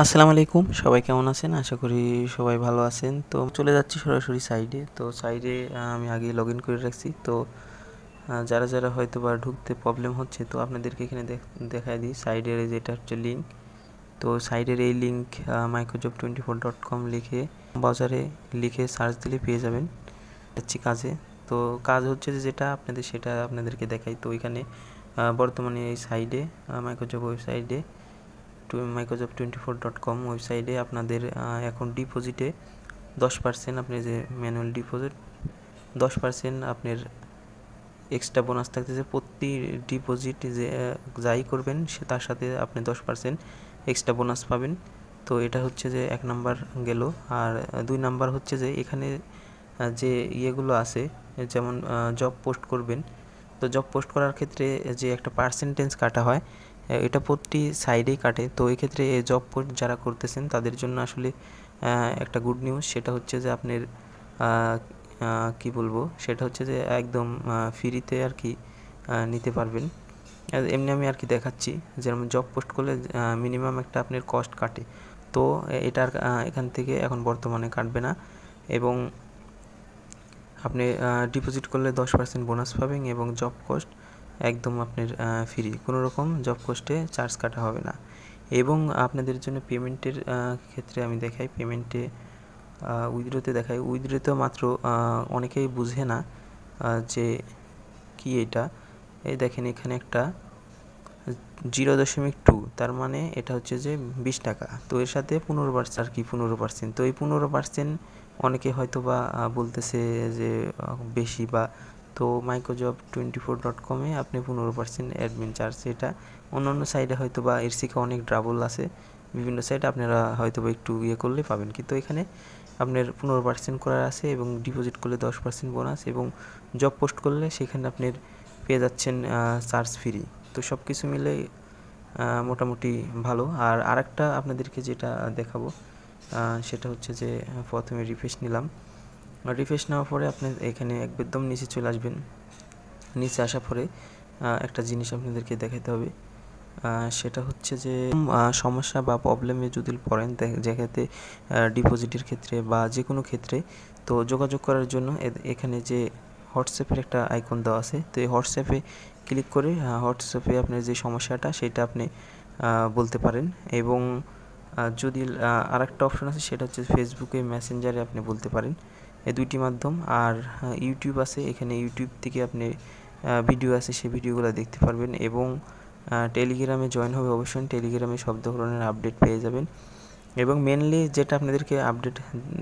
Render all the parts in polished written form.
আসসালামু আলাইকুম, সবাই কেমন আছেন? আশা করি সবাই ভালো আছেন। তো চলে যাচ্ছি সরাসরি সাইডে। তো সাইডে আমি আগে লগ ইন করে রাখছি। তো যারা হয়তো বা ঢুকতে প্রবলেম হচ্ছে, তো আপনাদেরকে এখানে দেখায় দিই সাইডের যেটা হচ্ছে লিঙ্ক। তো সাইডের এই লিঙ্ক microjob24.com লিখে ব্রাউজারে লিখে সার্চ দিলে পেয়ে যাবেন। যাচ্ছি কাজে। তো কাজ হচ্ছে যে যেটা সেটা আপনাদেরকে দেখাই। তো এখানে বর্তমানে এই সাইডে মাইক্রোজব ওয়েবসাইটে microjob24.com ওয়েবসাইটে আপনাদের এখন ডিপোজিটে 10% আপনি যে ম্যানুয়াল ডিপোজিট 10% আপনার এক্সট্রা বোনাস থাকতেছে। প্রতি ডিপোজিট যে যাই করবেন তার সাথে আপনি 10% এক্সট্রা বোনাস পাবেন। তো এটা হচ্ছে যে 1 নাম্বার গেল। আর 2 নাম্বার হচ্ছে যে এখানে যে ইয়েগুলো আছে, যেমন জব পোস্ট করবেন। তো জব পোস্ট করার ক্ষেত্রে যে একটা পার্সেন্টেজ কাটা হয়, এটা প্রতি সাইডেই কাটে। তো এই ক্ষেত্রে জব পোস্ট যারা করতেছেন তাদের জন্য আসলে একটা গুড নিউজ, সেটা হচ্ছে যে আপনার কি বলবো, সেটা হচ্ছে যে একদম ফ্রিতে আর কি নিতে পারবেন। এমনি আমি আর কি দেখাচ্ছি, যেমন জব পোস্ট করলে মিনিমাম একটা আপনার কস্ট কাটে। তো এটার এখান থেকে এখন বর্তমানে কাটবে না, এবং আপনি ডিপোজিট করলে 10% বোনাস পাবেন, এবং জব কোস্ট একদম আপনার ফ্রি, কোনো রকম জব কোস্টে চার্জ কাটা হবে না। এবং আপনাদের জন্য পেমেন্টের ক্ষেত্রে আমি দেখাই, পেমেন্টে উইথড্রোতে দেখাই। উইথড্রোতে মাত্র অনেকেই বুঝে না যে কি এটা। এই দেখেন এখানে একটা 0.2, তার মানে এটা হচ্ছে যে 20 টাকা। তো এর সাথে 15% আর কি 15%। তো এই 15% অনেকে হয়তো বা বলতেছে যে বেশি বা, তো microjob24.com এ আপনি 15% অ্যাডমিন চার্জ, এটা অন্যান্য সাইডে হয়তো বা এর থেকে অনেক ডাবল আছে। বিভিন্ন সাইডে আপনারা হয়তো বা একটু ইয়ে করলে পাবেন, কিন্তু এখানে আপনার 15% করা আছে, এবং ডিপোজিট করলে 10% বোনাস, এবং জব পোস্ট করলে সেখানে আপনার পেয়ে যাচ্ছেন চার্জ ফ্রি। তো সব কিছু মিলে মোটামুটি ভালো। আর আরেকটা আপনাদেরকে যেটা দেখাবো সেটা হচ্ছে যে প্রথমে রিফ্রেশ নিলাম। রিফ্রেশ নেওয়ার পরে আপনি এখানে একদম নিচে চলে আসবেন। নিচে আসার পরে একটা জিনিস আপনাদেরকে দেখাতে হবে, সেটা হচ্ছে যে সমস্যা বা প্রবলেমে যদি পড়েন যেক্ষেত্রে ডিপোজিটের ক্ষেত্রে বা যে কোনো ক্ষেত্রে, তো যোগাযোগ করার জন্য এখানে যে হোয়াটসঅ্যাপের একটা আইকন দেওয়া আছে। তো এই হোয়াটসঅ্যাপে ক্লিক করে হোয়াটসঅ্যাপে আপনার যে সমস্যাটা সেটা আপনি বলতে পারেন। এবং যদি আরেকটা অপশন আছে, সেটা হচ্ছে ফেসবুকে মেসেঞ্জারে আপনি বলতে পারেন। এই দুইটি মাধ্যম। আর ইউটিউব আছে, এখানে ইউটিউব থেকে আপনি ভিডিও আছে, সেই ভিডিওগুলো দেখতে পারবেন। এবং টেলিগ্রামে জয়েন হবে অবশ্যই, টেলিগ্রামে সব ধরনের আপডেট পেয়ে যাবেন। এবং মেনলি যেটা আপনাদেরকে আপডেট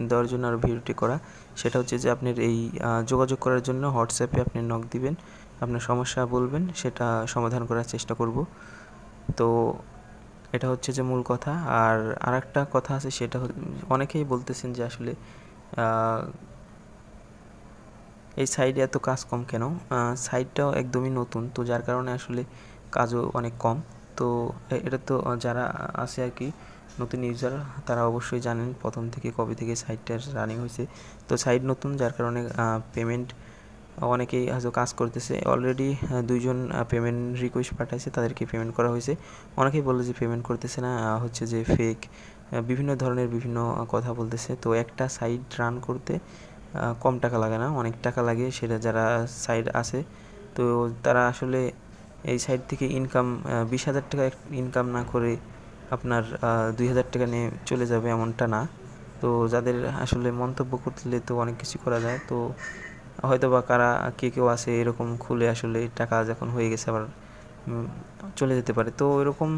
দেওয়ার জন্য আর ভিডিওটি করা, সেটা হচ্ছে যে আপনার এই যোগাযোগ করার জন্য হোয়াটসঅ্যাপে আপনি নক দিবেন, আপনার সমস্যা বলবেন, সেটা সমাধান করার চেষ্টা করব। তো এটা হচ্ছে যে মূল কথা। আর আরেকটা কথা আছে, সেটা অনেকেই বলতেছেন যে আসলে এই সাইডে এত কাজ কম কেন। সাইটটাও একদমই নতুন, তো যার কারণে আসলে কাজও অনেক কম। তো এটা তো যারা আছে আর কি নতুন ইউজার, তারা অবশ্যই জানেন প্রথম থেকে কবে থেকে সাইটটা রানিং হয়েছে। তো সাইট নতুন, যার কারণে পেমেন্ট অনেকেই হয়তো কাজ করতেছে। অলরেডি 2জন পেমেন্ট রিকোয়েস্ট পাঠাইছে, তাদেরকে পেমেন্ট করা হয়েছে। অনেকেই বলে যে পেমেন্ট করতেছে না, হচ্ছে যে ফেক, বিভিন্ন ধরনের বিভিন্ন কথা বলতেছে। তো একটা সাইট রান করতে কম টাকা লাগে না, অনেক টাকা লাগে। সেটা যারা সাইট আছে, তো তারা আসলে এই সাইট থেকে ইনকাম 20,000 টাকা ইনকাম না করে আপনার 2,000 টাকা নিয়ে চলে যাবে এমনটা না। তো যাদের আসলে মন্তব্য করলে তো অনেক কিছু করা যায়। তো হয়তো বা কেউ আছে এরকম খুলে আসলে টাকা যখন হয়ে গেছে আবার চলে যেতে পারে। তো এরকম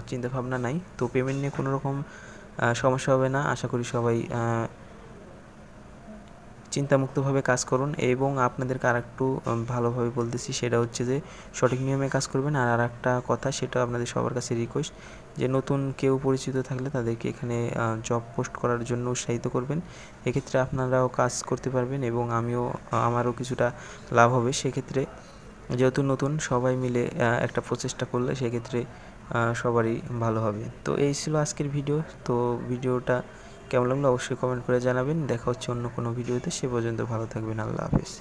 চিন্তা ভাবনা নাই। তো পেমেন্ট নিয়ে কোনো রকম সমস্যা হবে না। আশা করি সবাই চিন্তামুক্তভাবে কাজ করুন। এবং আপনাদেরকে আরেকটু ভালোভাবে বলতেছি, সেটা হচ্ছে যে সঠিক নিয়মে কাজ করবেন। আর আরেকটা কথা, সেটা আপনাদের সবার কাছে রিকোয়েস্ট, যে নতুন কেউ পরিচিত থাকলে তাদেরকে এখানে জব পোস্ট করার জন্য উৎসাহিত করবেন। এক্ষেত্রে আপনারাও কাজ করতে পারবেন, এবং আমারও কিছুটা লাভ হবে। সেক্ষেত্রে যেহেতু নতুন, সবাই মিলে একটা প্রচেষ্টা করলে সেক্ষেত্রে সবারই ভালো হবে। তো এই ছিল আজকের ভিডিও। তো ভিডিওটা কেমন লাগলো অবশ্যই কমেন্ট করে জানাবেন। দেখা হচ্ছে অন্য কোনো ভিডিওতে, সে পর্যন্ত ভালো থাকবেন। আল্লাহ হাফেজ।